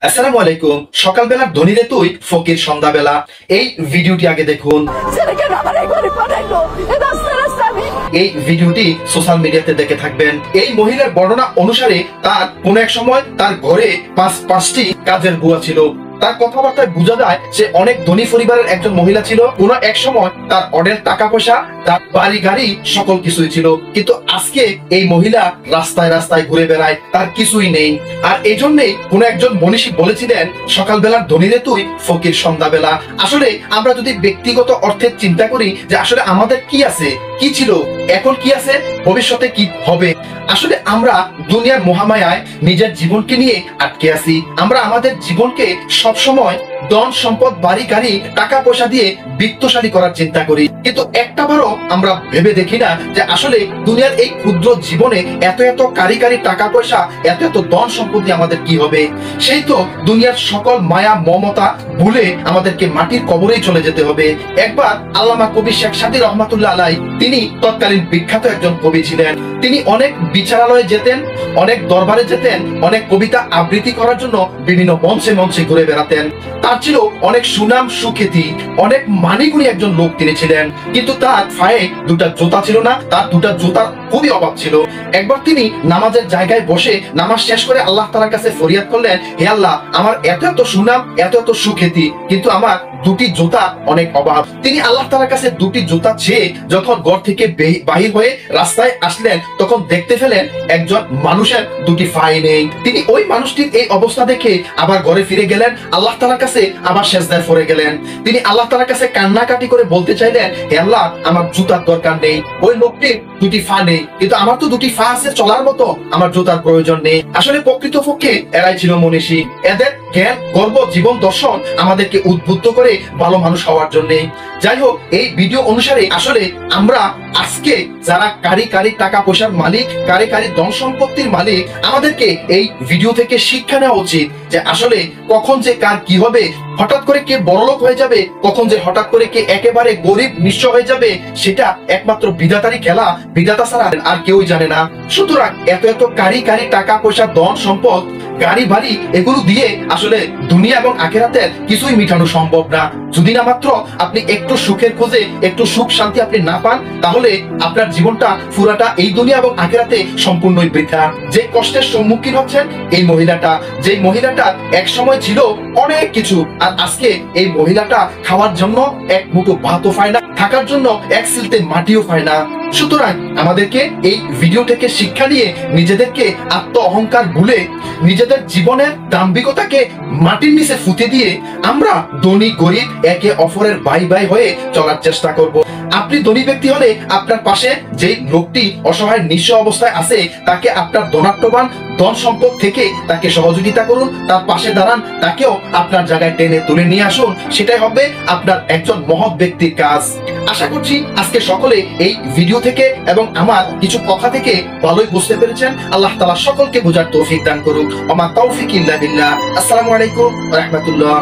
আসসালামু আলাইকুম। সকালবেলার ধনীরে তুই ফকির সন্ধ্যাবেলা, এই ভিডিওটি আগে দেখুন। এই ভিডিওটি সোশ্যাল মিডিয়াতে দেখে থাকবেন। এই মহিলার বর্ণনা অনুসারে তার কোন এক সময় তার ঘরে পাঁচটি কাজের বুয়া ছিল। তার কথাবার্তায় বোঝা যায় সে অনেক ধনী পরিবারের একজন মহিলা ছিল। কোন এক সময় তার অনেক টাকা পয়সা, তার বাড়ি গাড়ি সকল কিছুই ছিল, কিন্তু আজকে এই মহিলা রাস্তায় রাস্তায় ঘুরে বেড়ায়, তার কিছুই নেই। আর এই জন্যই কোন একজন মনীষী বলেছিলেন, সকালবেলার ধনীরে তুই ফকির সন্ধ্যাবেলা। আসলে আমরা যদি ব্যক্তিগত অর্থে চিন্তা করি যে আসলে আমাদের কি আছে, কি ছিল, এখন কি আছে, ভবিষ্যতে কি হবে, আসলে আমরা দুনিয়ার মহামায়ায় নিজের জীবনকে নিয়ে আটকে আছি। আমরা আমাদের জীবনকে সবসময় ধন সম্পদ, বাড়ি গাড়ি, টাকা পয়সা দিয়ে বিত্তশালী করার চিন্তা করি, কিন্তু একটাবারও আমরা ভেবে দেখি না যে আসলে দুনিয়ার এই ক্ষুদ্র জীবনে এত এত কারি কারি টাকা পয়সা, এত এত ধন সম্পদ দিয়ে আমাদের কি হবে। সেই তো দুনিয়ার সকল মায়া মমতা ভুলে আমাদেরকে মাটির কবরেই চলে যেতে হবে। একবার আল্লামা কবি শেখ সাদী রহমাতুল্লাহ আলাই, তিনি তৎকালীন বিখ্যাত একজন কবি ছিলেন। তিনি অনেক বিচারালয়ে যেতেন, অনেক দরবারে যেতেন, অনেক কবিতা আবৃত্তি করার জন্য বিভিন্ন মঞ্চে মঞ্চে ঘুরে বেড়াতেন। তার ছিল অনেক সুনাম সুখ্যাতি, অনেক মানিগুণী একজন লোক তিনি ছিলেন, কিন্তু তার পায়ে দুটা জুতা ছিল না, তার দুটা জুতার খুবই অভাব ছিল। একবার তিনি নামাজের জায়গায় বসে নামাজ শেষ করে আল্লাহ তাআলার কাছে ফরিয়াদ করলেন, হে আল্লাহ, আমার এত এত সুনাম, এত এত সুখ্যাতি, কিন্তু আমার দুটি জুতা অনেক অভাব। তিনি আল্লাহ তাআলার কাছে দুটি জুতা চেয়ে যখন ঘর থেকে বাহির হয়ে রাস্তায় আসলেন, তখন দেখতে পেলেন একজন মানুষের দুটি পায়ে নেই। তিনি ওই মানুষটির এই অবস্থা দেখে আবার ঘরে ফিরে গেলেন, আল্লাহ তাআলার কাছে আবার সেজদায় পড়ে গেলেন। তিনি আল্লাহ তাআলার কাছে কান্নাকাটি করে বলতে চাইলেন, হে আল্লাহ, আমার জুতার দরকার নেই, ওই লোকটির দুটি পা নেই, কিন্তু আমার তো দুটি পা আছে চলার মতো, আমার জুতার প্রয়োজন নেই। আসলে প্রকৃতপক্ষে এরাই ছিল মনীষী। এদের জ্ঞান, গর্ব, জীবন দর্শন আমাদেরকে উদ্বুদ্ধ করে ভালো মানুষ হওয়ার জন্য। যাই হোক, এই ভিডিও অনুসারে আসলে আমরা আজকে যারা কারি কারি টাকা পয়সার মালিক, কারি কারি ধন সম্পত্তির মালিক, আমাদেরকে এই ভিডিও থেকে শিক্ষা নেওয়া উচিত যে আসলে কখন যে কার কি হবে, হঠাৎ করে কে বড়লোক হয়ে যাবে, কখন যে হঠাৎ করে কে একেবারে গরিব নিঃস্ব হয়ে যাবে, সেটা একমাত্র বিধাতারই খেলা, বিধাতা ছাড়া আর কেউই জানে না। সুতরাং এত এত কারি কারি টাকা পয়সা, ধন সম্পদ, গাড়ি বাড়ি, এগুলো দিয়ে আসলে দুনিয়া এবং আখিরাতের কিছুই মিটানো সম্ভব না। যদি না মাত্র আপনি একটু সুখের খোঁজে একটু সুখ শান্তি আপনি না পান, তাহলে আপনার জীবনটা পুরাটা এই দুনিয়া এবং আখিরাতে সম্পূর্ণই বৃথা। যে কষ্টের সম্মুখীন হচ্ছেন এই মহিলাটা, যে মহিলাটা এক সময় ছিল অনেক কিছু, আর আজকে এই মহিলাটা খাওয়ার জন্য এক মুঠো ভাতও পায় না, থাকার জন্য এক সিলতে মাটিও পায় না। সুতরাং আমাদেরকে এই ভিডিও থেকে শিক্ষা নিয়ে নিজেদেরকে আত্ম অহংকার ভুলে নিজেদের জীবনের দাম্ভিকতাকে মাটির নিচে ফুটে দিয়ে আমরা ধনী গরিব একে অপরের ভাই ভাই হয়ে চলার চেষ্টা করব। আপনি ধনী ব্যক্তি হলে আপনার পাশে যে লোকটি অসহায় নিঃস্ব অবস্থায় আছে, তাকে আপনার ধনাত্মবান ধন সম্পদ থেকে তাকে সহযোগিতা করুন, তার পাশে দাঁড়ান, তাকেও আপনার জায়গায় টেনে তুলে নিয়ে আসুন। সেটাই হবে আপনার একজন মহৎ ব্যক্তির কাজ। আশা করছি আজকে সকলে এই ভিডিও থেকে এবং আমার কিছু কথা থেকে ভালোই বুঝতে পেরেছেন। আল্লাহ তাআলা সকলকে বোঝার তৌফিক দান করুন। ওয়া মা তাওফিক ইল্লা বিল্লাহ। আসসালামু আলাইকুম ওয়া রাহমাতুল্লাহ।